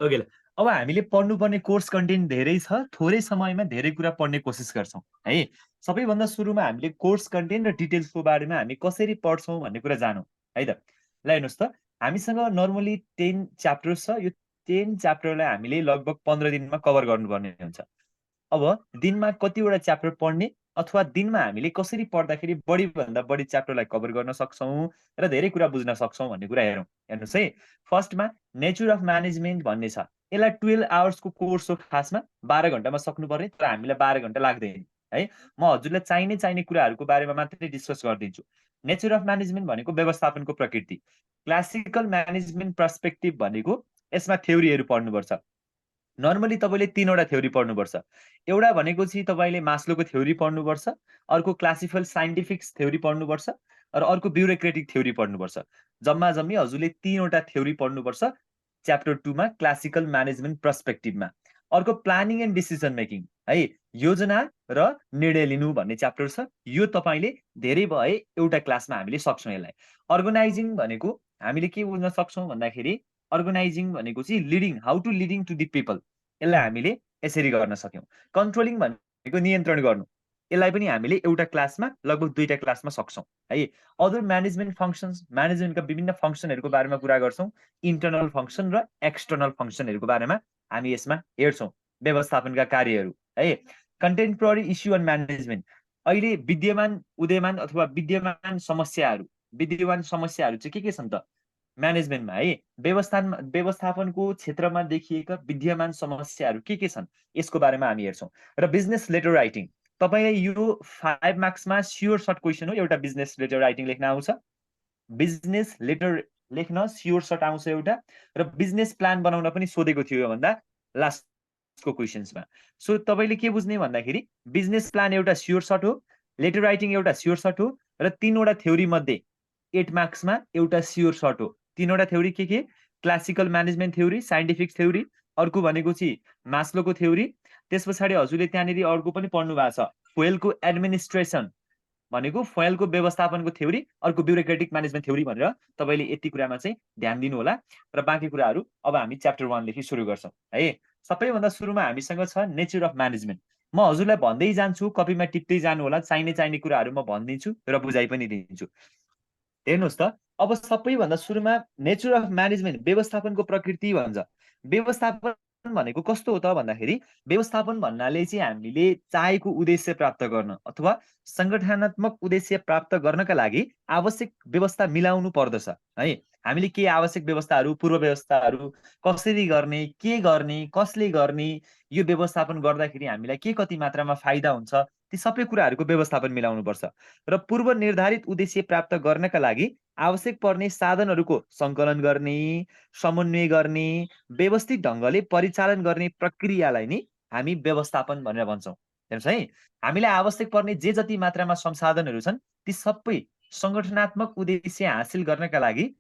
Okay ल अब हामीले पढ्नुपर्ने कोर्स कन्टेन्ट धेरै छ, थोरै समयमा धेरै कुरा पढ्ने कोसिस गर्छौँ है। सबैभन्दा सुरुमा हामीले कोर्स कन्टेन्ट र डिटेल्सको बारेमा हामी कसरी पढ्छौँ भन्ने कुरा जानौँ है त। ल हेर्नुहोस् त, हामीसँग नर्मली 10 च्याप्टर्स छ। यो 10 च्याप्टरलाई हामीले लगभग 15 दिनमा कभर गर्नुपर्ने हुन्छ। अब दिनमा कतिवटा च्याप्टर पढ्ने अथवा दिनमा हामीले कसरी पढ्दाखेरि बढीभन्दा बढी च्याप्टरलाई कभर गर्न सक्छौँ र धेरै कुरा बुझ्न सक्छौँ भन्ने कुरा हेरौँ। हेर्नुहोस् है, फर्स्टमा नेचर अफ म्यानेजमेन्ट भन्ने छ। यसलाई 12 आवर्सको कोर्स हो खासमा, 12 घन्टामा सक्नुपर्ने, तर हामीलाई 12 घन्टा लाग्दैन है। म हजुरलाई चाहिने कुराहरूको बारेमा मात्रै डिस्कस गरिदिन्छु। नेचर अफ म्यानेजमेन्ट भनेको व्यवस्थापनको प्रकृति। क्लासिकल म्यानेजमेन्ट पर्सपेक्टिभ भनेको यसमा थ्योरीहरू पढ्नुपर्छ। नर्मली तपाईँले 3 वटा थ्योरी पढ्नुपर्छ। एउटा भनेको चाहिँ तपाईँले मास्लोको थ्योरी पढ्नुपर्छ, अर्को क्लासिकल साइन्टिफिक थ्योरी पढ्नुपर्छ र अर्को ब्युरोक्रेटिक थ्योरी पढ्नुपर्छ। जम्मा-जम्मी हजुरले 3 वटा थ्योरी पढ्नुपर्छ च्याप्टर 2 मा क्लासिकल म्यानेजमेन्ट पर्सपेक्टिभमा। अर्को प्लानिङ एन्ड डिसिजन मेकिङ है, योजना र निर्णय लिनु भन्ने च्याप्टर छ। यो तपाईँले धेरै भए एउटा क्लासमा हामीले सक्छौँ यसलाई। अर्गनाइजिङ भनेको हामीले के बुझ्न सक्छौँ भन्दाखेरि अर्गनाइजिङ भनेको चाहिँ leading, how to leading to the people, यसलाई हामीले यसरी गर्न सक्यौँ। कन्ट्रोलिङ भनेको नियन्त्रण गर्नु, यसलाई पनि हामीले एउटा क्लासमा लगभग 2टा क्लासमा सक्छौँ है। अदर म्यानेजमेन्ट फङ्सन्स, म्यानेजमेन्टका विभिन्न फङ्सनहरूको बारेमा कुरा गर्छौँ। इन्टर्नल फङ्सन र एक्सटर्नल फङ्सनहरूको बारेमा हामी यसमा हेर्छौँ, व्यवस्थापनका कार्यहरू है। कन्टेम्पोरेरी इस्यु एन्ड म्यानेजमेन्ट, अहिले उदयमान अथवा विद्यमान समस्याहरू चाहिँ के छन् त म्यानेजमेन्टमा है। व्यवस्थापनको क्षेत्रमा देखिएका विद्यमान समस्याहरू के छन् यसको बारेमा हामी हेर्छौँ। र बिजनेस लेटर राइटिङ, तपाईँलाई यो 5 मार्क्समा स्योर सर्ट क्वेसन हो, एउटा बिजनेस लेटर राइटिङ लेख्न आउँछ। बिजनेस लेटर लेख्न स्योर सर्ट आउँछ एउटा, र बिजनेस प्लान बनाउन पनि सोधेको थियो योभन्दा लास्टको क्वेसन्समा। सो तपाईँले के बुझ्ने भन्दाखेरि बिजनेस प्लान एउटा स्योर सर्ट हो, लेटर राइटिङ एउटा स्योर सर्ट हो, र 3 वटा थ्योरी मध्ये 8 मार्क्समा एउटा स्योर सर्ट हो। 3 वटा थ्योरी के? Classical management theory, scientific theory, अर्को भनेको चाहिँ मास्लोको थ्योरी। त्यस पछाडि हजुरले त्यहाँनिर अर्को पनि पढ्नु भएको छ, फुएलको एडमिनिस्ट्रेसन भनेको फुएलको व्यवस्थापनको थ्योरी, अर्को ब्युरोक्रेटिक म्यानेजमेन्ट थ्योरी भनेर तपाईँले यति कुरामा चाहिँ ध्यान दिनु होला। र बाँकी कुराहरू अब हामी च्याप्टर 1 देखि सुरु गर्छौँ है। सबैभन्दा सुरुमा हामीसँग छ नेचर अफ म्यानेजमेन्ट। म हजुरलाई भन्दै जान्छु, कपीमा टिप्दै जानु होला, चाहिने कुराहरू म भनिदिन्छु र बुझाइ पनि दिन्छु। हेर्नुहोस् त, अब सबैभन्दा सुरुमा नेचर अफ म्यानेजमेन्ट, व्यवस्थापनको प्रकृति भन्छ। व्यवस्थापन भनेको कस्तो हो त भन्दाखेरि व्यवस्थापन भन्नाले चाहिँ हामीले चाहेको उद्देश्य प्राप्त गर्न अथवा संगठनात्मक उद्देश्य प्राप्त गर्नका लागि आवश्यक व्यवस्था मिलाउनु पर्दछ है। हामीले के आवश्यक व्यवस्थाहरू, पूर्व व्यवस्थाहरू कसरी गर्ने, के गर्ने, कसले गर्ने, यो व्यवस्थापन गर्दाखेरि हामीलाई के कति मात्रामा फाइदा हुन्छ, ती सबै कुराहरूको व्यवस्थापन मिलाउनु पर्छ। र पूर्व निर्धारित उद्देश्य प्राप्त गर्नका लागि आवश्यक पर्ने साधनहरूको सङ्कलन गर्ने, समन्वय गर्ने, व्यवस्थित ढङ्गले परिचालन गर्ने प्रक्रियालाई नै हामी व्यवस्थापन भनेर भन्छौँ। हेर्नुहोस् है, हामीलाई आवश्यक पर्ने जे जति मात्रामा संसाधनहरू छन् ती सबै सङ्गठनात्मक उद्देश्य हासिल गर्नका लागि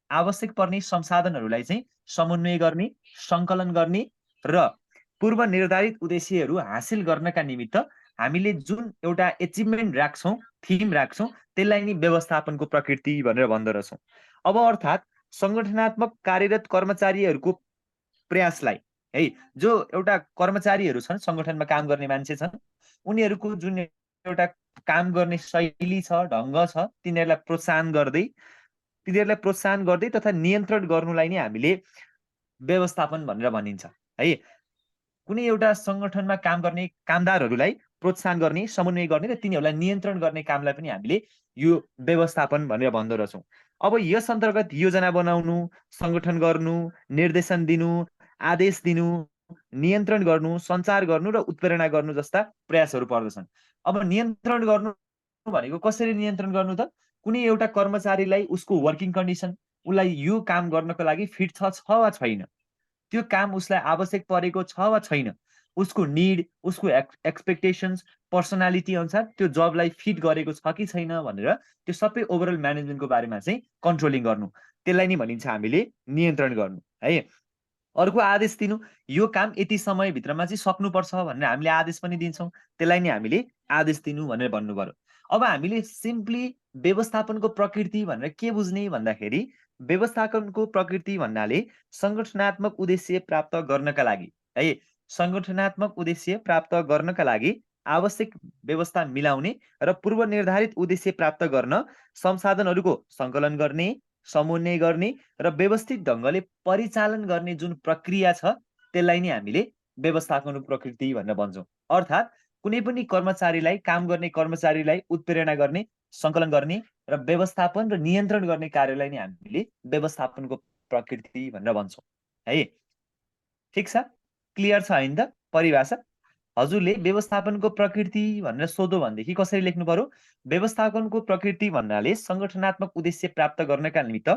आवश्यक पर्ने संसाधनहरूलाई चाहिँ समन्वय गर्ने, सङ्कलन गर्ने र पूर्व निर्धारित उद्देश्यहरू हासिल गर्नका निमित्त हामीले जुन एउटा एचिभमेन्ट राख्छौँ, थिम राख्छौँ, त्यसलाई नै व्यवस्थापनको प्रकृति भनेर भन्दो रहेछौँ। अब अर्थात् सङ्गठनात्मक कार्यरत कर्मचारीहरूको प्रयासलाई है, जो एउटा कर्मचारीहरू छन्, सङ्गठनमा काम गर्ने मान्छे छन्, उनीहरूको जुन एउटा काम गर्ने शैली छ, ढङ्ग छ, तिनीहरूलाई प्रोत्साहन गर्दै तथा नियन्त्रण गर्नुलाई नै हामीले व्यवस्थापन भनेर भनिन्छ है। कुनै एउटा सङ्गठनमा काम गर्ने कामदारहरूलाई प्रोत्साहन गर्ने, समन्वय गर्ने र तिनीहरूलाई नियन्त्रण गर्ने कामलाई पनि हामीले यो व्यवस्थापन भनेर भन्दो रहेछौँ। अब यस अन्तर्गत योजना बनाउनु, सङ्गठन गर्नु, निर्देशन दिनु, आदेश दिनु, नियन्त्रण गर्नु, सञ्चार गर्नु र उत्प्रेरणा गर्नु जस्ता प्रयासहरू पर्दछन्। अब नियन्त्रण गर्नु भनेको कसरी नियन्त्रण गर्नु त? कुनै एउटा कर्मचारीलाई उसको वर्किङ कन्डिसन, उसलाई यो काम गर्नको लागि फिट छ वा छैन, त्यो काम उसलाई आवश्यक परेको छ वा छैन, उसको निड, उसको एक्सपेक्टेसन्स, पर्सनालिटी अनुसार त्यो जबलाई फिट गरेको छ कि छैन भनेर त्यो सबै ओभरअल म्यानेजमेन्टको बारेमा चाहिँ कन्ट्रोलिङ गर्नु, त्यसलाई नै भनिन्छ हामीले नियन्त्रण गर्नु है। अर्को आदेश दिनु, यो काम यति समयभित्रमा चाहिँ सक्नुपर्छ भनेर हामीले आदेश पनि दिन्छौँ, त्यसलाई नै हामीले आदेश दिनु भनेर भन्नु पर्यो। अब हामीले सिम्पली व्यवस्थापनको प्रकृति भनेर के बुझ्ने भन्दाखेरि व्यवस्थापनको प्रकृति भन्नाले संगठनात्मक उद्देश्य प्राप्त गर्नका लागि है संगठनात्मक उद्देश्य प्राप्त गर्नका लागि आवश्यक व्यवस्था मिलाउने र पूर्व निर्धारित उद्देश्य प्राप्त गर्न संसाधनहरूको सङ्कलन गर्ने समन्वय गर्ने र व्यवस्थित ढङ्गले परिचालन गर्ने जुन प्रक्रिया छ त्यसलाई नै हामीले व्यवस्थापनको प्रकृति भनेर भन्छौँ। अर्थात् कुनै पनि कर्मचारीलाई काम गर्ने कर्मचारीलाई उत्प्रेरणा गर्ने सङ्कलन गर्ने र व्यवस्थापन र नियन्त्रण गर्ने कार्यलाई नै हामीले व्यवस्थापनको प्रकृति भनेर भन्छौँ है। ठिक छ, क्लियर छ होइन त परिभाषा? हजुरले व्यवस्थापनको प्रकृति भनेर सोध्यो भनेदेखि कसरी लेख्नु पर्यो? व्यवस्थापनको प्रकृति भन्नाले संगठनात्मक उद्देश्य प्राप्त गर्नका निमित्त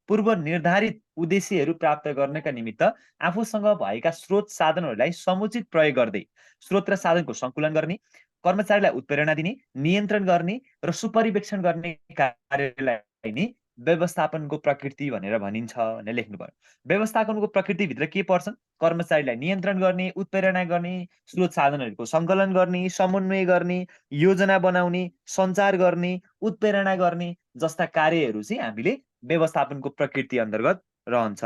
पूर्व निर्धारित उद्देश्यहरू प्राप्त गर्नका निमित्त आफूसँग भएका स्रोत साधनहरूलाई समुचित प्रयोग गर्दै स्रोत र साधनको सङ्कुलन गर्ने, कर्मचारीलाई उत्प्रेरणा दिने, नियन्त्रण गर्ने र सुपरिवेक्षण गर्ने कार्यलाई नै व्यवस्थापनको प्रकृति भनेर भनिन्छ भनेर लेख्नु पर्यो। व्यवस्थापनको प्रकृतिभित्र के पर्छन्? कर्मचारीलाई नियन्त्रण गर्ने, उत्प्रेरणा गर्ने, स्रोत साधनहरूको सङ्कलन गर्ने, समन्वय गर्ने, योजना बनाउने, सञ्चार गर्ने, उत्प्रेरणा गर्ने जस्ता कार्यहरू चाहिँ हामीले व्यवस्थापनको प्रकृति अन्तर्गत रहन्छ।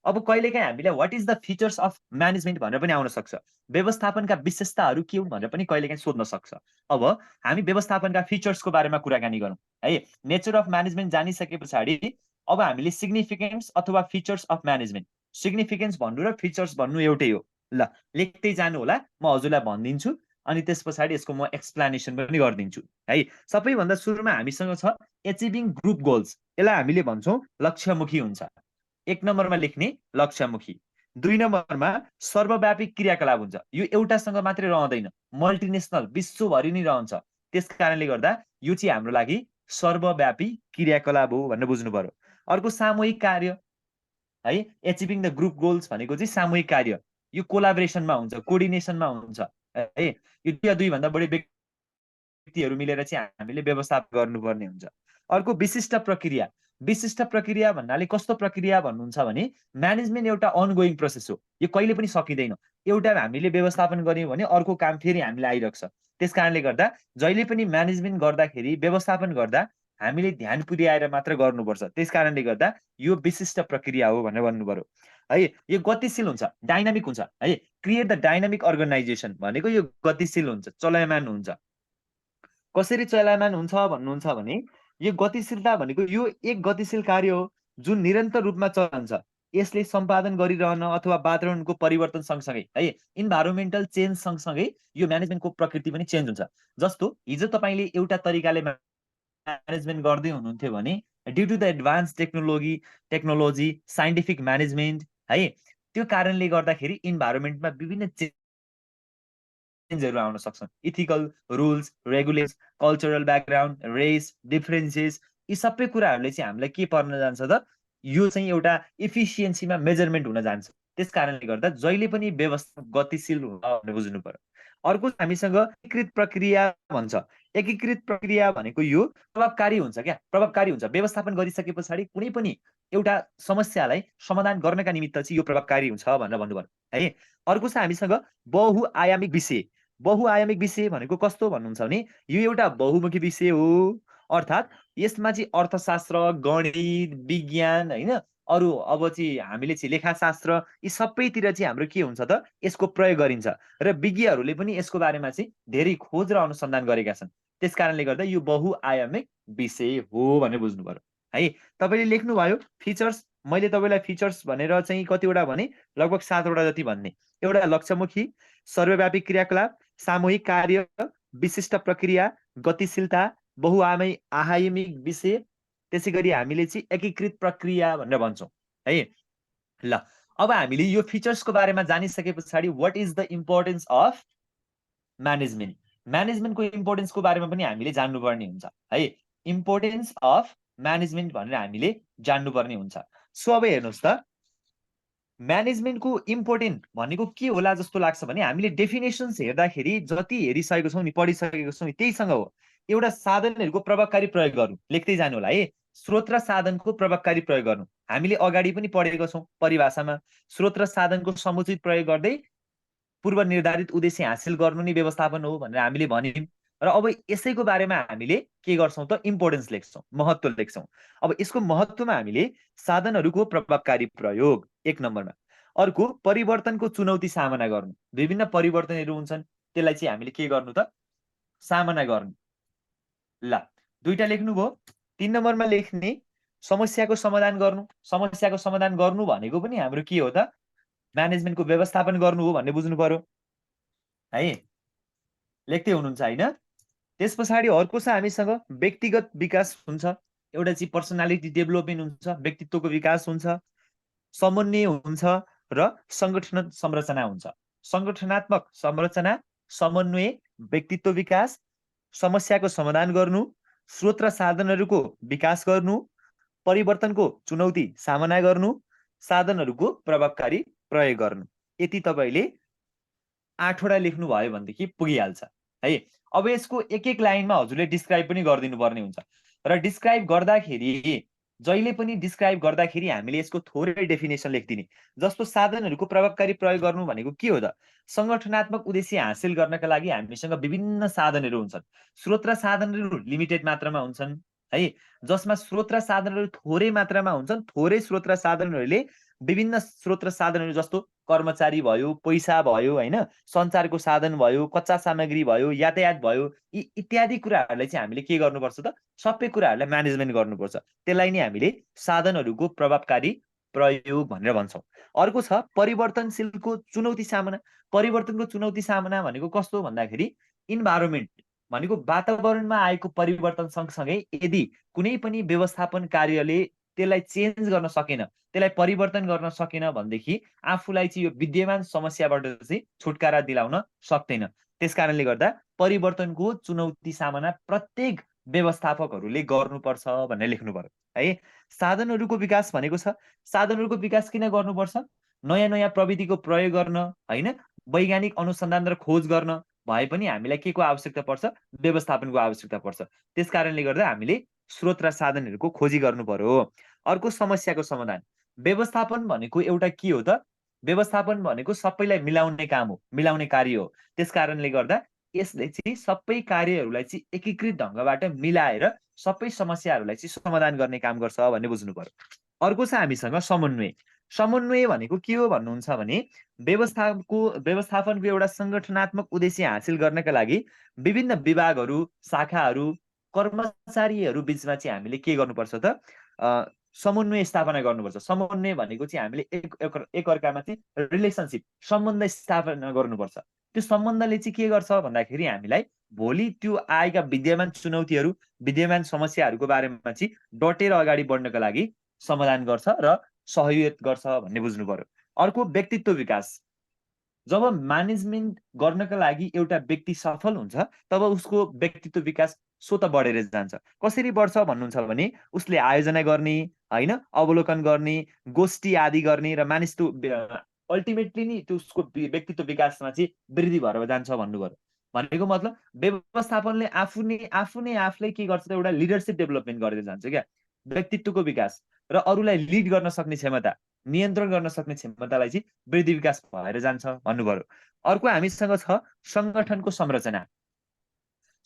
अब कहिलेकाहीँ हामीलाई what is the features of management भनेर पनि आउन सक्छ। व्यवस्थापनका विशेषताहरू के हुन् भनेर पनि कहिलेकाहीँ सोध्न सक्छ। अब हामी व्यवस्थापनका फिचर्सको बारेमा कुराकानी गरौँ है। नेचर अफ म्यानेजमेन्ट जानिसके पछाडि अब हामीले सिग्निफिकेन्स अथवा फिचर्स अफ म्यानेजमेन्ट, सिग्निफिकेन्स भन्नु र फिचर्स भन्नु एउटै हो। ल लेख्दै जानु होला, म हजुरलाई भनिदिन्छु अनि त्यस पछाडि यसको म एक्सप्लेनेसन पनि गरिदिन्छु है। सबैभन्दा सुरुमा हामीसँग छ एचिभिङ ग्रुप गोल्स। यसलाई हामीले भन्छौँ लक्ष्यमुखी हुन्छ। 1 नम्बरमा लेख्ने लक्ष्यमुखी। 2 नम्बरमा सर्वव्यापी क्रियाकलाप हुन्छ। यो एउटासँग मात्रै रहँदैन, मल्टिनेसनल विश्वभरि नै रहन्छ। त्यस कारणले गर्दा यो चाहिँ हाम्रो लागि सर्वव्यापी क्रियाकलाप हो भनेर बुझ्नु पर्यो। अर्को सामूहिक कार्य है। एचिभिङ द ग्रुप गोल्स भनेको चाहिँ सामूहिक कार्य, यो कोलाबोरेसनमा हुन्छ, कोअर्डिनेसनमा हुन्छ है। यो 2 या 2 भन्दा बढी व्यक्तिहरू मिलेर चाहिँ हामीले व्यवस्थापन गर्नुपर्ने हुन्छ। अर्को विशिष्ट प्रक्रिया। विशिष्ट प्रक्रिया भन्नाले कस्तो प्रक्रिया भन्नुहुन्छ भने म्यानेजमेन्ट एउटा अनगोइङ प्रोसेस हो, यो कहिले पनि सकिँदैन। एउटा हामीले व्यवस्थापन गर्यौँ भने अर्को काम फेरि हामीलाई आइरहेको छ। त्यस कारणले गर्दा जहिले पनि म्यानेजमेन्ट गर्दाखेरि व्यवस्थापन गर्दा हामीले ध्यान पुर्याएर मात्र गर्नुपर्छ। त्यस कारणले गर्दा यो विशिष्ट प्रक्रिया हो भनेर भन्नु पर्यो है। यो गतिशील हुन्छ, डाइनामिक हुन्छ है। क्रिएट द डाइनामिक अर्गनाइजेसन भनेको यो गतिशील हुन्छ, चलायमान हुन्छ। कसरी चलायमान हुन्छ भन्नुहुन्छ भने यो गतिशीलता भनेको यो एक गतिशील कार्य हो जुन निरन्तर रूपमा चलन्छ। यसले सम्पादन गरिरहन अथवा वातावरणको परिवर्तन सँगसँगै है इन्भाइरोमेन्टल चेन्ज सँगसँगै यो म्यानेजमेन्टको प्रकृति पनि चेन्ज हुन्छ। जस्तो हिजो तपाईँले एउटा तरिकाले म्यानेजमेन्ट गर्दै हुनुहुन्थ्यो भने due to the advance technology scientific management है, त्यो कारणले गर्दाखेरि इन्भाइरोमेन्टमा विभिन्न चेन्जहरू आउन सक्छन्। Ethical rules, regulation, cultural background, race, differences, यी सबै कुराहरूले चाहिँ हामीलाई के पर्न जान्छ त, यो चाहिँ एउटा इफिसियन्सीमा मेजरमेन्ट हुन जान्छ। त्यस कारणले गर्दा जहिले पनि व्यवस्था गतिशील हुन भनेर बुझ्नु पर्यो। अर्को हामीसँग एकीकृत प्रक्रिया भन्छ। एकीकृत प्रक्रिया भनेको यो प्रभावकारी हुन्छ क्या, प्रभावकारी हुन्छ। व्यवस्थापन गरिसके पछाडि कुनै पनि एउटा समस्यालाई समाधान गर्नका निमित्त चाहिँ यो प्रभावकारी हुन्छ भनेर भन्नु पर्यो है। अर्को छ हामीसँग बहुआयामिक विषय। बहुआयामिक विषय भनेको कस्तो भन्नुहुन्छ भने यो एउटा बहुमुखी विषय हो। अर्थात् यसमा चाहिँ अर्थशास्त्र, गणित, विज्ञान होइन, अरू अब चाहिँ हामीले चाहिँ लेखाशास्त्र, यी सबैतिर चाहिँ हाम्रो के हुन्छ त, यसको प्रयोग गरिन्छ र विज्ञहरूले पनि यसको बारेमा चाहिँ धेरै खोज र अनुसन्धान गरेका छन्। त्यस कारणले गर्दा यो बहुआयामिक विषय हो भनेर बुझ्नु पर्यो है। तपाईँले लेख्नुभयो फिचर्स, मैले तपाईँलाई फिचर्स भनेर चाहिँ कतिवटा भने लगभग 7वटा जति भन्ने। एउटा लक्ष्यमुखी, सर्वव्यापी क्रियाकलाप, सामूहिक कार्य, विशिष्ट प्रक्रिया, गतिशीलता, बहुआयामिक विषय, त्यसै गरी हामीले चाहिँ एकीकृत प्रक्रिया भनेर भन्छौँ है। ल अब हामीले यो फिचर्सको बारेमा जानिसके पछाडि what is the importance of management, म्यानेजमेन्टको इम्पोर्टेन्सको बारेमा पनि हामीले जान्नुपर्ने हुन्छ है। इम्पोर्टेन्स अफ म्यानेजमेन्ट भनेर हामीले जान्नुपर्ने हुन्छ। सो अब हेर्नुहोस् त, म्यानेजमेन्टको इम्पोर्टेन्ट भनेको के होला जस्तो लाग्छ भने हामीले डेफिनेसन्स हेर्दाखेरि जति हेरिसकेको छौँ नि, पढिसकेको छौँ नि, त्यहीसँग हो। एउटा साधनहरूको प्रभावकारी प्रयोग गर्नु, लेख्दै जानु होला है। स्रोत र साधनको प्रभावकारी प्रयोग गर्नु, हामीले अगाडि पनि पढेको छौँ परिभाषामा। स्रोत र साधनको समुचित प्रयोग गर्दै पूर्व निर्धारित उद्देश्य हासिल गर्नु नै व्यवस्थापन हो भनेर हामीले भन्यौँ। र अब यसैको बारेमा हामीले के गर्छौं त इम्पोर्टेन्स लेख्छौं, महत्त्व लेख्छौं। अब यसको महत्त्वमा हामीले साधनहरूको प्रभावकारी प्रयोग 1 नम्बरमा, अर्को परिवर्तनको चुनौती सामना गर्नु, विभिन्न परिवर्तनहरू हुन्छन् त्यसलाई चाहिँ हामीले के गर्नु त सामना गर्नु। ल दुईटा लेख्नुभयो। 3 नम्बरमा लेख्ने समस्याको समाधान गर्नु। समस्याको समाधान गर्नु भनेको पनि हाम्रो के हो त म्यानेजमेन्टको व्यवस्थापन गर्नु हो भन्ने बुझ्नु पर्यो है। लेख्दै हुनुहुन्छ हैन? त्यस पछाडि अर्को छ हामीसँग व्यक्तिगत विकास हुन्छ, एउटा चाहिँ पर्सनालिटी डेभलपमेन्ट हुन्छ, व्यक्तित्वको विकास हुन्छ, समन्वय हुन्छ र संगठन संरचना हुन्छ। संगठनात्मक संरचना, समन्वय, व्यक्तित्व विकास, समस्याको समाधान गर्नु, स्रोत र साधनहरूको विकास गर्नु, परिवर्तनको चुनौती सामना गर्नु, साधनहरूको प्रभावकारी प्रयोग गर्नु। यति तपाईले 8 वटा लेख्नु भयो भनेदेखि पुगिहाल्छ है। अब यसको एक एक लाइनमा हजुरले डिस्क्राइब पनि गरिदिनु पर्ने हुन्छ र डिस्क्राइब गर्दाखेरि जहिले पनि डिस्क्राइब गर्दाखेरि हामीले यसको थोरै डेफिनेसन लेख्दिने। जस्तो साधनहरूको प्रभावकारी प्रयोग गर्नु भनेको के हो त? संगठनात्मक उद्देश्य हासिल गर्नका लागि हामीसँग विभिन्न साधनहरू हुन्छन्। स्रोत र साधनहरू लिमिटेड मात्रामा हुन्छन् है, जसमा स्रोत र साधनहरू थोरै मात्रामा हुन्छन्। थोरै स्रोत र साधनहरूले विभिन्न स्रोत र साधनहरू जस्तो कर्मचारी भयो, पैसा भयो हैन, सञ्चारको साधन भयो, कच्चा सामग्री भयो, यातायात भयो, यी इत्यादि कुराहरूलाई चाहिँ हामीले के गर्नुपर्छ त सबै कुराहरूलाई म्यानेजमेन्ट गर्नुपर्छ। त्यसलाई नै हामीले साधनहरूको प्रभावकारी प्रयोग भनेर भन्छौँ। अर्को छ परिवर्तनशीलको चुनौती सामना। परिवर्तनको चुनौती सामना भनेको कस्तो भन्दाखेरि इन्भाइरोमेन्ट भनेको वातावरणमा आएको परिवर्तन सँगसँगै यदि कुनै पनि व्यवस्थापन कार्यले त्यसलाई चेन्ज गर्न सकेन, त्यसलाई परिवर्तन गर्न सकेन भनेदेखि आफूलाई चाहिँ यो विद्यमान समस्याबाट चाहिँ छुटकारा दिलाउन सक्दैन। त्यसकारणले गर्दा परिवर्तनको चुनौती सामना प्रत्येक व्यवस्थापकहरूले गर्नुपर्छ भनेर लेख्नु पर्यो है। साधनहरूको विकास भनेको छ, साधनहरूको विकास किन गर्नुपर्छ? नयाँ नयाँ प्रविधिको प्रयोग गर्न हैन, वैज्ञानिक अनुसन्धान र खोज गर्न भए पनि हामीलाई के को आवश्यकता पर्छ? व्यवस्थापनको आवश्यकता पर्छ। त्यसकारणले गर्दा हामीले स्रोत र साधनहरूको खोजी गर्नु पर्यो। अर्को समस्याको समाधान। व्यवस्थापन भनेको एउटा के हो त? व्यवस्थापन भनेको सबैलाई मिलाउने काम हो, मिलाउने कार्य हो। त्यसकारणले गर्दा यसले चाहिँ सबै कार्यहरूलाई चाहिँ एकीकृत ढङ्गबाट मिलाएर सबै समस्याहरूलाई चाहिँ समाधान गर्ने काम गर्छ भन्ने बुझ्नु पर्यो। अर्को छ हामीसँग समन्वय। समन्वय भनेको के हो भन्नुहुन्छ भने व्यवस्थापनको एउटा संगठनात्मक उद्देश्य हासिल गर्नका लागि विभिन्न विभागहरू, शाखाहरू, कर्मचारीहरू बिचमा चाहिँ हामीले के गर्नुपर्छ त समन्वय स्थापना गर्नुपर्छ। समन्वय भनेको चाहिँ हामीले एकअर्कामा चाहिँ रिलेसनसिप, सम्बन्ध स्थापना गर्नुपर्छ। त्यो सम्बन्धले चाहिँ के गर्छ भन्दाखेरि हामीलाई भोलि त्यो आएका विद्यमान चुनौतीहरू, विद्यमान समस्याहरूको बारेमा चाहिँ डटेर अगाडि बढ्नका लागि समाधान गर्छ र सहयोग गर्छ भन्ने बुझ्नु पर्यो। अर्को व्यक्तित्व विकास। जब म्यानेजमेन्ट गर्नका लागि एउटा व्यक्ति सफल हुन्छ तब उसको व्यक्तित्व विकास स्वतः बढेर जान्छ। कसरी बढ्छ भन्नुहुन्छ भने उसले आयोजना गर्ने हैन, अवलोकन गर्ने, गोष्ठी आदि गर्ने र अल्टिमेटली नि त्यो उसको व्यक्तित्व विकासमा चाहिँ वृद्धि भएर जान्छ भन्नु पर्यो। भनेको मतलब व्यवस्थापनले आफू नै आफूलाई के गर्छ त एउटा लिडरशिप डेभलपमेन्ट गर्दै जान्छ क्या। व्यक्तित्वको विकास र अरूलाई लिड गर्न सक्ने क्षमता, नियन्त्रण गर्न सक्ने क्षमतालाई चाहिँ वृद्धि विकास भएर जान्छ भन्नु पर्यो। अर्को हामीसँग छ संगठनको संरचना।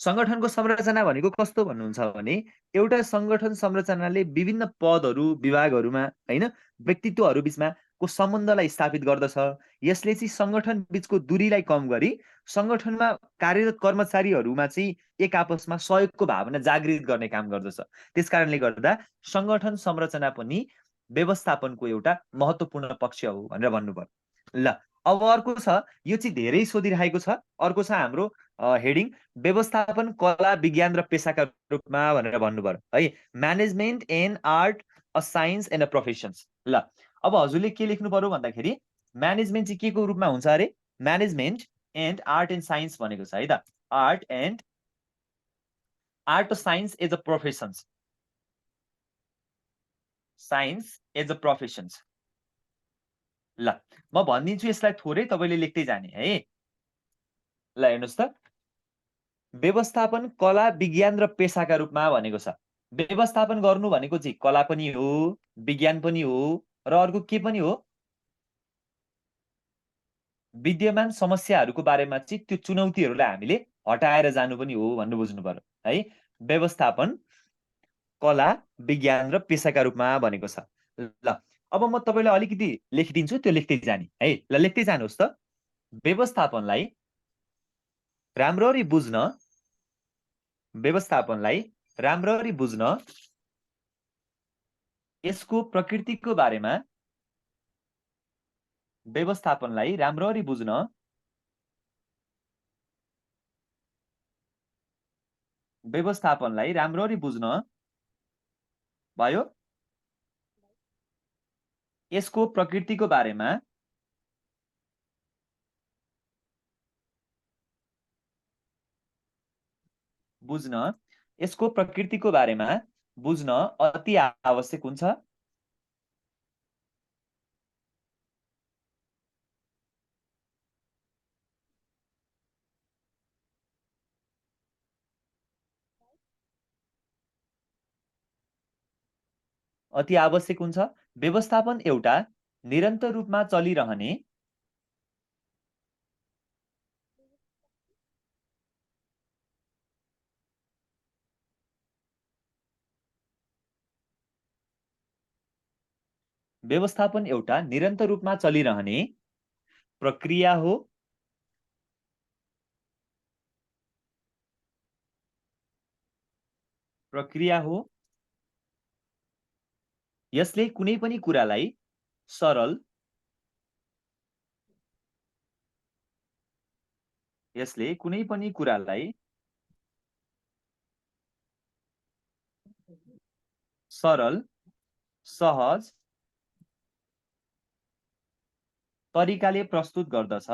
संगठनको संरचना भनेको कस्तो भन्नुहुन्छ भने एउटा संगठन संरचनाले विभिन्न पदहरू, विभागहरूमा हैन, व्यक्तित्वहरू बिचमा को सम्बन्धलाई स्थापित गर्दछ। यसले चाहिँ संगठन बिचको दूरीलाई कम गरी संगठनमा कार्यरत कर्मचारीहरूमा चाहिँ एक आपसमा सहयोगको भावना जागृत गर्ने काम गर्दछ। त्यसकारणले गर्दा संगठन संरचना पनि व्यवस्थापनको एउटा महत्त्वपूर्ण पक्ष हो भनेर भन्नु पर्यो। ल अब अर्को छ, यो चाहिँ धेरै सोधिरहेको छ। अर्को छ हाम्रो हेडिङ व्यवस्थापन कला, विज्ञान र पेसाका रूपमा भनेर भन्नु पर्यो है। Management and art, a science and a professions. ल अब हजुरले के लेख्नु पर्यो भन्दाखेरि म्यानेजमेन्ट चाहिँ के को रूपमा हुन्छ अरे? Management and art and science भनेको छ है त। Art science as a professions, science as a professions. ल म भनिदिन्छु यसलाई थोरै, तपाईँले लेख्दै जाने है। ल हेर्नुहोस् त, व्यवस्थापन कला, विज्ञान र पेसाका रूपमा भनेको छ। व्यवस्थापन गर्नु भनेको चाहिँ कला पनि हो, विज्ञान पनि हो र अर्को के पनि हो? विद्यमान समस्याहरूको बारेमा चाहिँ त्यो चुनौतीहरूलाई हामीले हटाएर जानु पनि हो भन्नु बुझ्नु पर्यो है। व्यवस्थापन कला, विज्ञान र पेसाका रूपमा भनेको छ। ल अब म तपाईँलाई अलिकति लेखिदिन्छु, त्यो लेख्दै जाने है। ल लेख्दै जानुहोस् त। व्यवस्थापनलाई राम्ररी बुझ्न व्यवस्थापनलाई राम्ररी बुझ्न यसको प्रकृतिको बारेमा व्यवस्थापनलाई राम्ररी बुझ्न व्यवस्थापनलाई राम्ररी बुझ्न भयो। यसको प्रकृतिको बारेमा बुझ्न यसको प्रकृतिको बारेमा बुझ्न अति आवश्यक हुन्छ। अति आवश्यक हुन्छ। व्यवस्थापन एउटा निरन्तर रूपमा चलिरहने व्यवस्थापन एउटा निरन्तर रूपमा चलिरहने प्रक्रिया हो। प्रक्रिया हो। यसले कुनै पनि कुरालाई सरल यसले कुनै पनि कुरालाई सरल, सहज तरिकाले प्रस्तुत गर्दछ।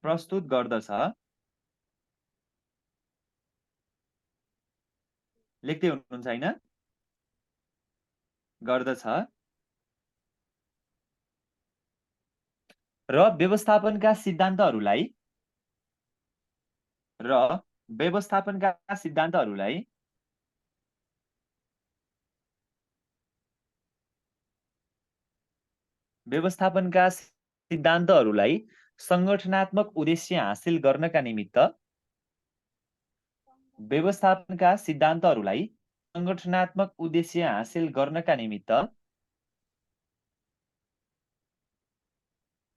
प्रस्तुत गर्दछ। लेख्दै हुनुहुन्छ हैन? गर्दछ। र व्यवस्थापनका सिद्धान्तहरूलाई र व्यवस्थापनका सिद्धान्तहरूलाई व्यवस्थापनका सिद्धान्तहरूलाई संगठनात्मक उद्देश्य हासिल गर्नका निमित्त व्यवस्थापनका सिद्धान्तहरूलाई संगठनात्मक उद्देश्य हासिल गर्नका निमित्त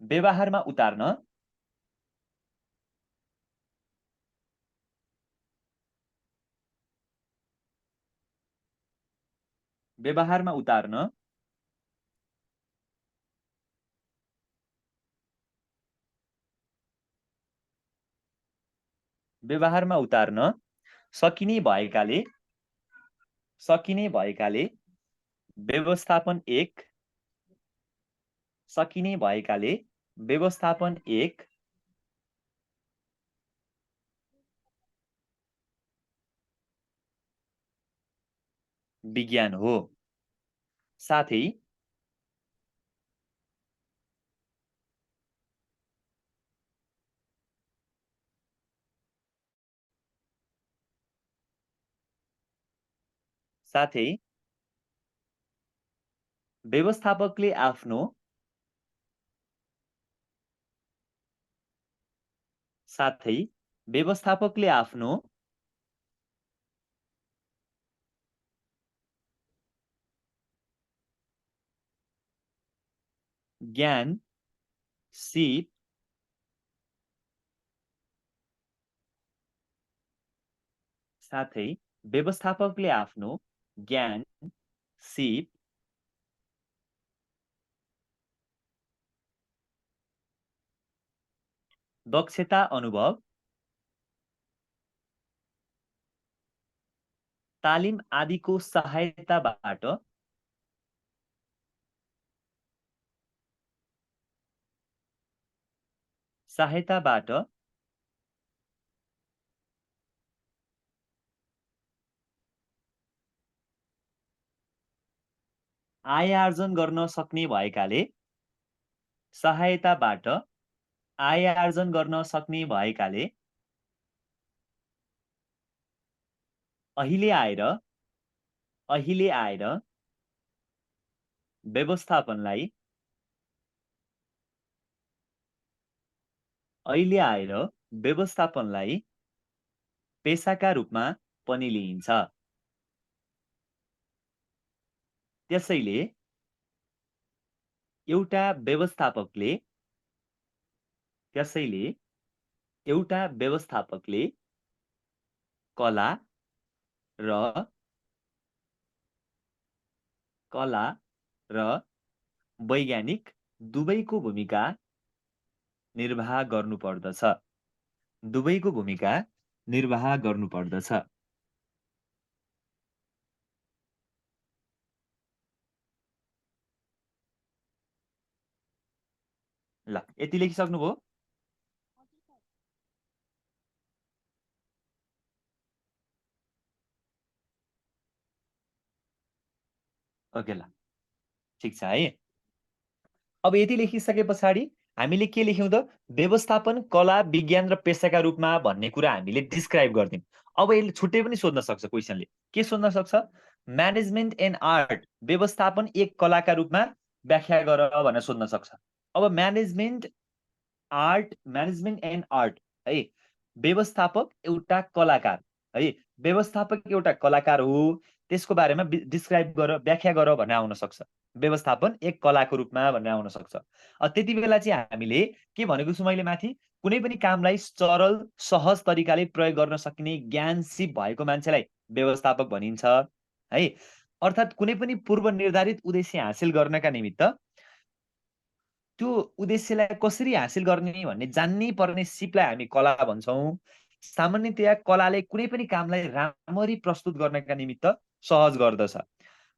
व्यवहारमा उतार्न व्यवहारमा उतार्न व्यवहारमा उतार्न सकिने भएकाले व्यवस्थापन एक सकिने भएकाले व्यवस्थापन एक विज्ञान हो। साथै साथै व्यवस्थापकले आफ्नो साथै व्यवस्थापकले आफ्नो ज्ञान, सिप साथै व्यवस्थापकले आफ्नो ज्ञान, सिप दक्षता, अनुभव, तालिम आदिको सहायताबाट आय आर्जन गर्न सक्ने भएकाले सहायताबाट आय आर्जन गर्न सक्ने भएकाले अहिले आएर व्यवस्थापनलाई अहिले आएर व्यवस्थापनलाई पेसाका रूपमा पनि लिइन्छ। त्यसैले एउटा व्यवस्थापकले त्यसैले एउटा व्यवस्थापकले कला र कला र वैज्ञानिक दुवैको भूमिका निर्वाह गर्नुपर्दछ। दुवैको भूमिका निर्वाह गर्नुपर्दछ। ल, यति लेखिसक्नुभयो? ओके ल, ठिक छ है। अब यति लेखिसके पछाडि हामीले के लेख्यौँ त? व्यवस्थापन कला, विज्ञान र पेसाका रूपमा भन्ने कुरा हामीले डिस्क्राइब गरिदियौँ। अब यसले छुट्टै पनि सोध्न सक्छ क्वेसनले। के सोध्न सक्छ? म्यानेजमेन्ट एन्ड आर्ट, व्यवस्थापन एक कलाका रूपमा व्याख्या गर भनेर सोध्न सक्छ। अब म्यानेजमेन्ट एन्ड आर्ट है, व्यवस्थापक एउटा कलाकार है, व्यवस्थापक एउटा कलाकार हो, त्यसको बारेमा डिस्क्राइब गर, व्याख्या गर भनेर आउन सक्छ। व्यवस्थापन एक कलाको रूपमा भनेर आउन सक्छ। त्यति बेला चाहिँ हामीले के भनेको छु मैले माथि? कुनै पनि कामलाई सरल, सहज तरिकाले प्रयोग गर्न सकिने ज्ञान सिप भएको मान्छेलाई व्यवस्थापक भनिन्छ है। अर्थात् कुनै पनि पूर्व निर्धारित उद्देश्य हासिल गर्नका निमित्त त्यो उद्देश्यलाई कसरी हासिल गर्ने भन्ने जान्नै पर्ने सिपलाई हामी कला भन्छौँ। सामान्यतया कलाले कुनै पनि कामलाई राम्ररी प्रस्तुत गर्नका निमित्त सहज गर्दछ।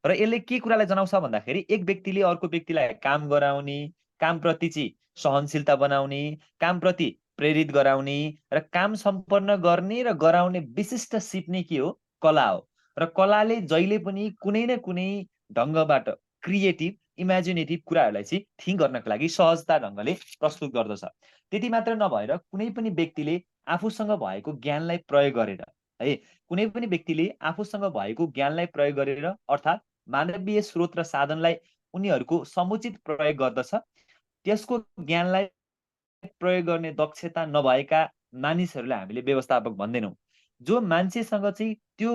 र यसले के कुरालाई जनाउँछ भन्दाखेरि एक व्यक्तिले अर्को व्यक्तिलाई काम गराउने, कामप्रति चाहिँ सहनशीलता बनाउने, कामप्रति प्रेरित गराउने र काम सम्पन्न गर्ने र गराउने विशिष्ट सिप नै के हो? कला हो। र कलाले जहिले पनि कुनै न कुनै ढङ्गबाट क्रिएटिभ, इमेजिनेटिभ कुराहरूलाई चाहिँ थिङ्क गर्नको लागि सहजता ढङ्गले प्रस्तुत गर्दछ। त्यति मात्र नभएर कुनै पनि व्यक्तिले आफूसँग भएको ज्ञानलाई प्रयोग गरेर है, कुनै पनि व्यक्तिले आफूसँग भएको ज्ञानलाई प्रयोग गरेर अर्थात् मानवीय स्रोत र साधनलाई उनीहरूको समुचित प्रयोग गर्दछ। त्यसको ज्ञानलाई प्रयोग गर्ने दक्षता नभएका मानिसहरूलाई हामीले व्यवस्थापक भन्दैनौँ। जो मान्छेसँग चाहिँ त्यो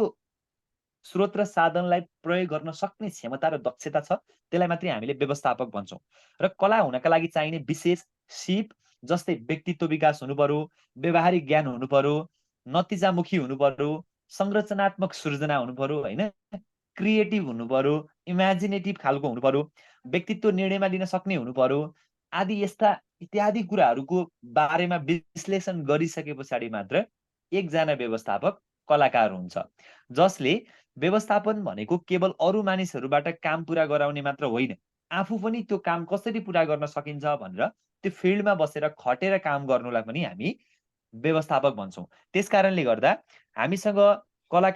स्रोत र साधनलाई प्रयोग गर्न सक्ने क्षमता र दक्षता छ, त्यसलाई मात्रै हामीले व्यवस्थापक भन्छौँ। र कला हुनका लागि चाहिने विशेष सिप जस्तै व्यक्तित्व विकास हुनुपर्यो, व्यावहारिक ज्ञान हुनुपर्यो, नतिजामुखी हुनुपर्यो, संरचनात्मक सृजना हुनुपर्यो होइन, क्रिएटिभ हुनुपर्यो, इमेजिनेटिभ खालको हुनुपर्यो, व्यक्तित्व निर्णयमा लिन सक्ने हुनुपर्यो, आदि यस्ता इत्यादि कुराहरूको बारेमा विश्लेषण गरिसके पछाडि मात्र एकजना व्यवस्थापक कलाकार हुन्छ। जसले व्यवस्थापन भनेको केवल अरू मानिसहरूबाट काम पुरा गराउने मात्र होइन, आफू पनि त्यो काम कसरी पुरा गर्न सकिन्छ भनेर त्यो फिल्डमा बसेर खटेर काम गर्नुलाई पनि हामी व्यवस्थापक भन्छौँ। त्यसकारणले गर्दा हामीसँग कला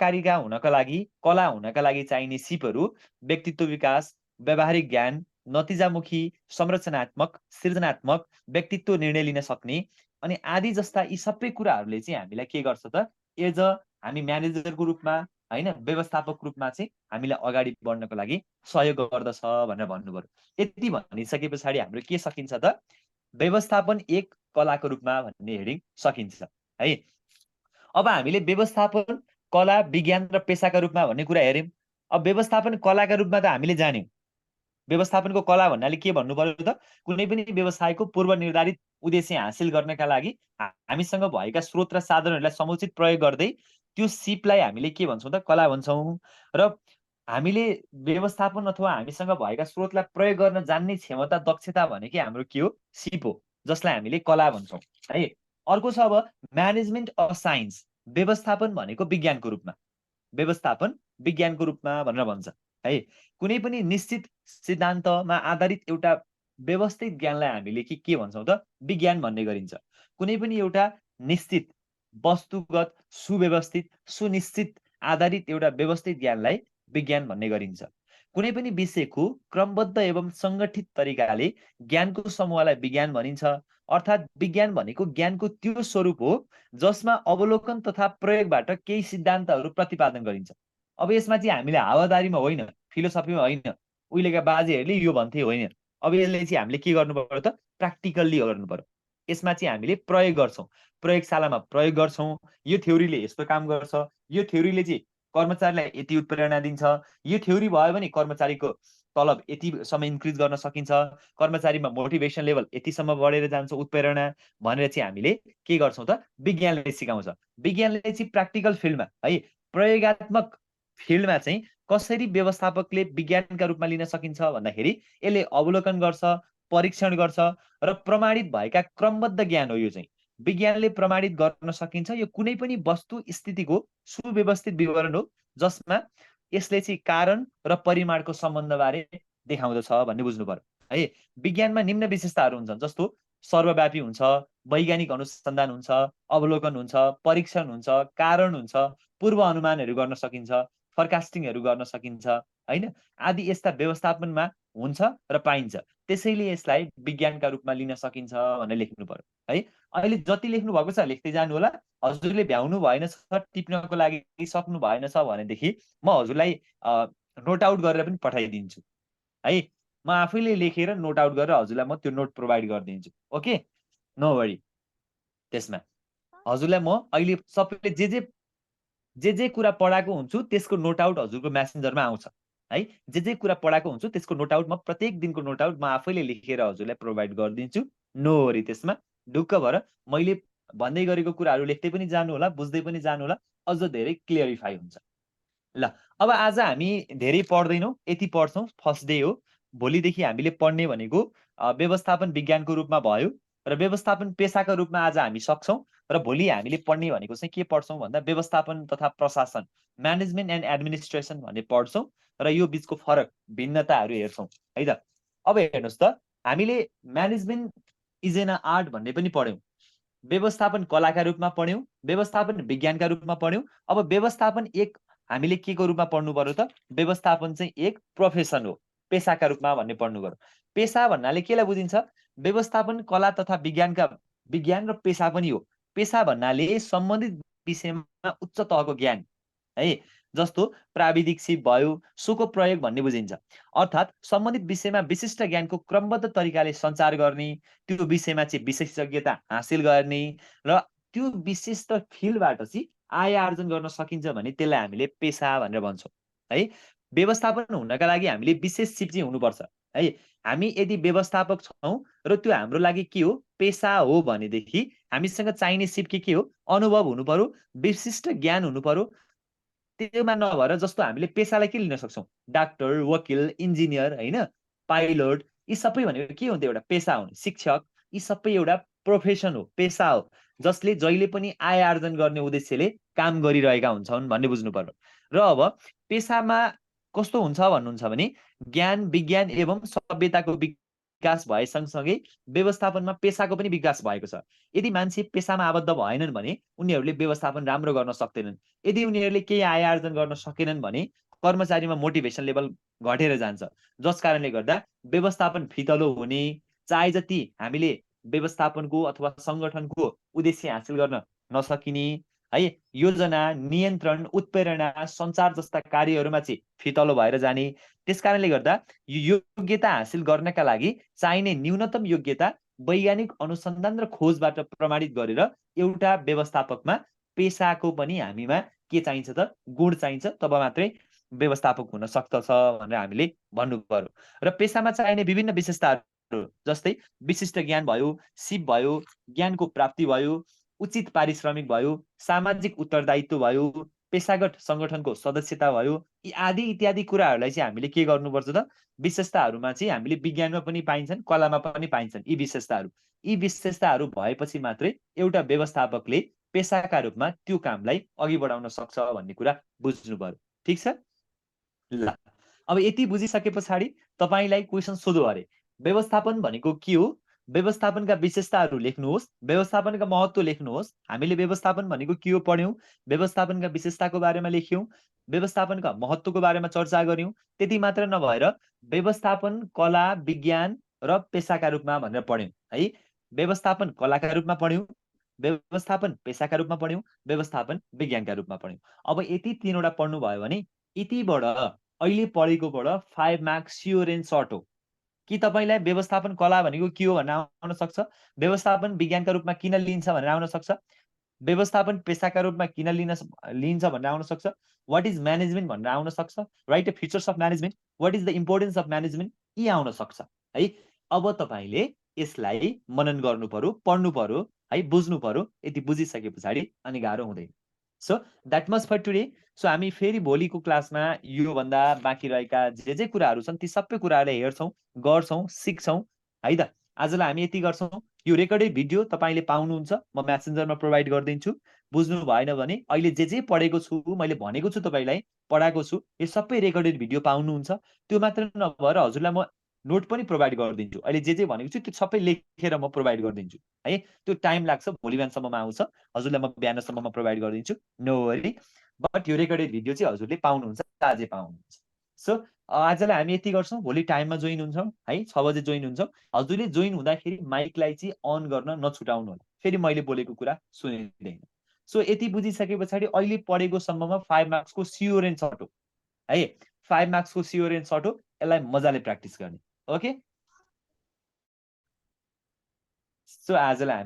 हुनका लागि चाहिने सिपहरू व्यक्तित्व विकास, व्यावहारिक ज्ञान, नतिजामुखी, संरचनात्मक, सृजनात्मक, व्यक्तित्व निर्णय लिन सक्ने अनि आदि जस्ता यी सबै कुराहरूले चाहिँ हामीलाई के गर्छ त? एज अ हामी म्यानेजरको रूपमा होइन, व्यवस्थापक रूपमा चाहिँ हामीलाई अगाडि बढ्नको लागि सहयोग गर्दछ भनेर भन्नुभयो। यति भनिसके पछाडि हाम्रो के सकिन्छ त? व्यवस्थापन एक कलाको रूपमा भन्ने हेडिङ सकिन्छ है। अब हामीले व्यवस्थापन कला, विज्ञान र पेसाका रूपमा भन्ने कुरा हेर्यौँ। अब व्यवस्थापन कलाका रूपमा त हामीले जान्यौँ। व्यवस्थापनको कला भन्नाले के भन्नु पर्यो त? कुनै पनि व्यवसायको पूर्व निर्धारित उद्देश्य हासिल गर्नका लागि हामीसँग भएका स्रोत र साधनहरूलाई समुचित प्रयोग गर्दै त्यो सिपलाई हामीले के भन्छौँ त? कला भन्छौँ। र हामीले व्यवस्थापन अथवा हामीसँग भएका स्रोतलाई प्रयोग गर्न जान्ने क्षमता, दक्षता भनेकै हाम्रो के हो? सिप हो, जसलाई हामीले कला भन्छौँ है। अर्को छ अब म्यानेजमेन्ट अफ साइन्स, व्यवस्थापन भनेको विज्ञानको रूपमा, व्यवस्थापन विज्ञानको रूपमा भनेर भन्छ है। कुनै पनि निश्चित सिद्धान्तमा आधारित एउटा व्यवस्थित ज्ञानलाई हामीले के भन्छौँ त? विज्ञान भन्ने गरिन्छ। कुनै पनि एउटा निश्चित, वस्तुगत, सुव्यवस्थित, सुनिश्चित आधारित एउटा व्यवस्थित ज्ञानलाई विज्ञान भन्ने गरिन्छ। कुनै पनि विषयको क्रमबद्ध एवं सङ्गठित तरिकाले ज्ञानको समूहलाई विज्ञान भनिन्छ। अर्थात् विज्ञान भनेको ज्ञानको त्यो स्वरूप हो जसमा अवलोकन तथा प्रयोगबाट केही सिद्धान्तहरू प्रतिपादन गरिन्छ। अब यसमा चाहिँ हामीले हावादारीमा होइन, फिलोसफीमा होइन, उहिलेका बाजेहरूले यो भन्थे होइन। अब यसले चाहिँ हामीले के गर्नु पर्यो त? प्र्याक्टिकल्ली गर्नु पर्यो। यसमा चाहिँ हामीले प्रयोग गर्छौँ, प्रयोगशालामा प्रयोग गर्छौँ। यो थ्योरीले यस्तो काम गर्छ, यो थ्योरीले चाहिँ कर्मचारीलाई यति उत्प्रेरणा दिन्छ, यो थ्योरी भयो भने कर्मचारीको तलब यतिसम्म इन्क्रिज गर्न सकिन्छ, कर्मचारीमा मोटिभेसन लेभल यतिसम्म बढेर जान्छ, उत्प्रेरणा भनेर चाहिँ हामीले के गर्छौँ त, विज्ञानले सिकाउँछ। विज्ञानले चाहिँ प्र्याक्टिकल फिल्डमा है, प्रयोगात्मक फिल्डमा चाहिँ कसरी व्यवस्थापकले विज्ञानका रूपमा लिन सकिन्छ भन्दाखेरि यसले अवलोकन गर्छ, परीक्षण गर्छ र प्रमाणित भएका क्रमबद्ध ज्ञान हो। यो चाहिँ विज्ञानले प्रमाणित गर्न सकिन्छ। यो कुनै पनि वस्तु स्थितिको सुव्यवस्थित विवरण हो, जसमा यसले चाहिँ कारण र परिमाणको सम्बन्धबारे देखाउँदछ भन्ने बुझ्नु पर्यो है। विज्ञानमा निम्न विशेषताहरू हुन्छन्, जस्तो सर्वव्यापी हुन्छ, वैज्ञानिक अनुसन्धान हुन्छ, अवलोकन हुन्छ, परीक्षण हुन्छ, कारण हुन्छ, पूर्व अनुमानहरू गर्न सकिन्छ, फोरकास्टिङहरू गर्न सकिन्छ हैन, आदि यस्ता व्यवस्थापनमा हुन्छ र पाइन्छ। त्यसैले यसलाई विज्ञानका रूपमा लिन सकिन्छ भनेर लेख्नु पर्यो है। अहिले जति लेख्नु भएको छ लेख्दै जानु होला। हजुरले भ्याउनु भएन छ, टिप्नको लागि सक्नु भएन छ भनेदेखि म हजुरलाई नोट आउट गरेर पनि पठाइदिन्छु है। म आफैले लेखेर नोट आउट गरेर हजुरलाई म त्यो नोट प्रोभाइड गरिदिन्छु। Okay, no worry. त्यसमा हजुरलाई म अहिले सबैले जे कुरा पढाएको हुन्छु त्यसको नोट आउट हजुरको मेसेन्जरमा आउँछ है। जे कुरा पढाएको हुन्छु त्यसको नोट आउट म प्रत्येक दिनको नोट आउट म आफैले लेखेर हजुरलाई प्रोभाइड गरिदिन्छु। नो वरी, त्यसमा ढुक्क भएर मैले भन्दै गरेको कुराहरू लेख्दै पनि जानु होला, बुझ्दै पनि जानु होला, अझ धेरै क्लियरिफाई हुन्छ। ल, अब आज हामी धेरै पढ्दैनौँ, यति पढ्छौँ, फर्स्ट डे हो। भोलिदेखि हामीले पढ्ने भनेको व्यवस्थापन विज्ञानको रूपमा भयो र व्यवस्थापन पेसाका रूपमा आज हामी सक्छौँ। र भोलि हामीले पढ्ने भनेको चाहिँ के पढ्छौँ भन्दा व्यवस्थापन तथा प्रशासन, म्यानेजमेन्ट एन्ड एडमिनिस्ट्रेसन भन्ने पढ्छौँ र यो बिचको फरक भिन्नताहरू हेर्छौँ है त। अब हेर्नुहोस् त, हामीले म्यानेजमेन्ट इज एन आर्ट भन्ने पनि पढ्यौँ, व्यवस्थापन कलाका रूपमा पढ्यौँ, व्यवस्थापन विज्ञानका रूपमा पढ्यौँ। अब व्यवस्थापन एक हामीले के को रूपमा पढ्नु पर्यो त, व्यवस्थापन चाहिँ एक प्रोफेसन हो, पेसाका रूपमा भन्ने पढ्नु पर्यो। पेसा भन्नाले केलाई बुझिन्छ, व्यवस्थापन कला तथा विज्ञान र पेसा पनि हो। पेसा भन्नाले सम्बन्धित विषयमा उच्च तहको ज्ञान है, जस्तो प्राविधिक सिप भयो, सोको प्रयोग भन्ने बुझिन्छ। अर्थात् सम्बन्धित विषयमा विशिष्ट ज्ञानको क्रमबद्ध तरिकाले सञ्चार गर्ने, त्यो विषयमा चाहिँ विशेषज्ञता हासिल गर्ने र त्यो विशिष्ट फिल्डबाट चाहिँ आय आर्जन गर्न सकिन्छ भने त्यसलाई हामीले पेसा भनेर भन्छौँ है। व्यवस्थापन हुनका लागि हामीले विशेष सिप चाहिँ हुनुपर्छ है। हामी यदि व्यवस्थापक छौँ र त्यो हाम्रो लागि के हो, पेसा हो भनेदेखि हामीसँग चाहिने सिप के हो, अनुभव हुनु पर्यो, विशिष्ट ज्ञान हुनु पर्यो। त्योमा नभएर जस्तो हामीले पेसालाई के लिन सक्छौँ, डाक्टर, वकिल, इन्जिनियर हैन, पाइलट, यी सबै भनेको के हुन्छ, एउटा पेसा हुन्। शिक्षक, यी सबै एउटा प्रोफेसन हो, पेसा हो, जसले जहिले पनि आय आर्जन गर्ने उद्देश्यले काम गरिरहेका हुन्छन् भन्ने बुझ्नु पर्यो। र अब पेसामा कस्तो हुन्छ भन्नुहुन्छ भने ज्ञान, विज्ञान एवं सभ्यताको विकास भए सँगसँगै व्यवस्थापनमा पेसाको पनि विकास भएको छ। यदि मान्छे पेसामा आबद्ध भएनन् भने उनीहरूले व्यवस्थापन राम्रो गर्न सक्दैनन्। यदि उनीहरूले केही आय आर्जन गर्न सकेनन् भने कर्मचारीमा मोटिभेसन लेभल घटेर जान्छ, जस कारणले गर्दा व्यवस्थापन फितलो हुने, चाहे जति हामीले व्यवस्थापनको अथवा सङ्गठनको उद्देश्य हासिल गर्न नसकिने है, योजना, नियन्त्रण, उत्प्रेरणा, सञ्चार जस्ता कार्यहरूमा चाहिँ फितलो भएर जाने। त्यसकारणले गर्दा यो योग्यता हासिल गर्नका लागि चाहिने न्यूनतम योग्यता वैज्ञानिक अनुसन्धान र खोजबाट प्रमाणित गरेर एउटा व्यवस्थापकमा पेसाको पनि हामीमा के चाहिन्छ त, गुण चाहिन्छ, तब मात्रै व्यवस्थापक हुन सक्दछ भनेर हामीले भन्नु पर्यो। र पेसामा चाहिने विभिन्न विशेषताहरू जस्तै विशिष्ट ज्ञान भयो, सिप भयो, ज्ञानको प्राप्ति भयो, उचित पारिश्रमिक भयो, सामाजिक उत्तरदायित्व भयो, पेसागत सङ्गठनको सदस्यता भयो, यी आदि इत्यादि कुराहरूलाई चाहिँ हामीले के गर्नुपर्छ त, विशेषताहरूमा चाहिँ हामीले विज्ञानमा पनि पाइन्छन्, कलामा पनि पाइन्छन् यी विशेषताहरू। यी विशेषताहरू भएपछि मात्रै एउटा व्यवस्थापकले पेसाका रूपमा त्यो कामलाई अघि बढाउन सक्छ भन्ने कुरा बुझ्नु पर्यो। ठिक छ? ल, अब यति बुझिसके पछाडि तपाईँलाई क्वेसन सोधो अरे, व्यवस्थापन भनेको के हो, व्यवस्थापनका विशेषताहरू लेख्नुहोस्, व्यवस्थापनका महत्त्व लेख्नुहोस्। हामीले व्यवस्थापन भनेको के हो पढ्यौँ, व्यवस्थापनका विशेषताको बारेमा लेख्यौँ, व्यवस्थापनका महत्त्वको बारेमा चर्चा गर्यौँ। त्यति मात्र नभएर व्यवस्थापन कला, विज्ञान र पेसाका रूपमा भनेर पढ्यौँ है। व्यवस्थापन कलाका रूपमा पढ्यौँ, व्यवस्थापन पेसाका रूपमा पढ्यौँ, व्यवस्थापन विज्ञानका रूपमा पढ्यौँ। अब यति तीनवटा पढ्नु भयो भने यतिबाट अहिले पढेकोबाट 5 मार्क्स स्योर एन्ड सर्ट हो। कि तपाईँलाई व्यवस्थापन कला भनेको के हो भनेर आउन सक्छ, व्यवस्थापन विज्ञानका रूपमा किन लिन्छ भनेर आउन सक्छ, व्यवस्थापन पेसाका रूपमा किन लिन्छ भनेर आउन सक्छ, व्हाट इज म्यानेजमेन्ट भनेर आउन सक्छ, right, features of management, what is the importance of management, यी आउन सक्छ है। अब तपाईँले यसलाई मनन गर्नु पर्यो, पढ्नु पर्यो है, बुझ्नु पर्यो। यति बुझिसके पछाडि अनि गाह्रो हुँदैन। So that much for today. So हामी फेरि भोलिको क्लासमा योभन्दा बाँकी रहेका जे कुराहरू छन् ती सबै कुराहरूलाई हेर्छौँ, गर्छौँ, सिक्छौँ है त। आजलाई हामी यति गर्छौँ। यो रेकर्डेड भिडियो तपाईँले पाउनुहुन्छ, म म्यासेन्जरमा प्रोभाइड गरिदिन्छु। बुझ्नु भएन भने अहिले जे पढेको छु, मैले भनेको छु तपाईँलाई, पढाएको छु, यो सबै रेकर्डेड भिडियो पाउनुहुन्छ। त्यो मात्र नभएर हजुरलाई म नोट पनि प्रोभाइड गरिदिन्छु। अहिले जे भनेको छु त्यो सबै लेखेर म प्रोभाइड गरिदिन्छु है। त्यो टाइम लाग्छ, भोलि बिहानसम्ममा आउँछ, हजुरलाई म बिहानसम्ममा प्रोभाइड गरिदिन्छु, नो वरी। बट यो रेकर्डेड भिडियो चाहिँ हजुरले पाउनुहुन्छ, आजै पाउनुहुन्छ। सो आजलाई हामी यति गर्छौँ, भोलि टाइममा जोइन हुन्छौँ है, 6 बजे जोइन हुन्छौँ। हजुरले जोइन हुँदाखेरि माइकलाई चाहिँ अन गर्न नछुटाउनु होला, फेरि मैले बोलेको कुरा सुनिँदैन। सो यति बुझिसके पछाडि अहिले पढेको सम्ममा 5 मार्क्सको स्योर एन्ड सर्ट हो है, 5 मार्क्सको स्योर एन्ड सर्ट हो। यसलाई मजाले प्र्याक्टिस गर्ने, ओके। सो आजलाई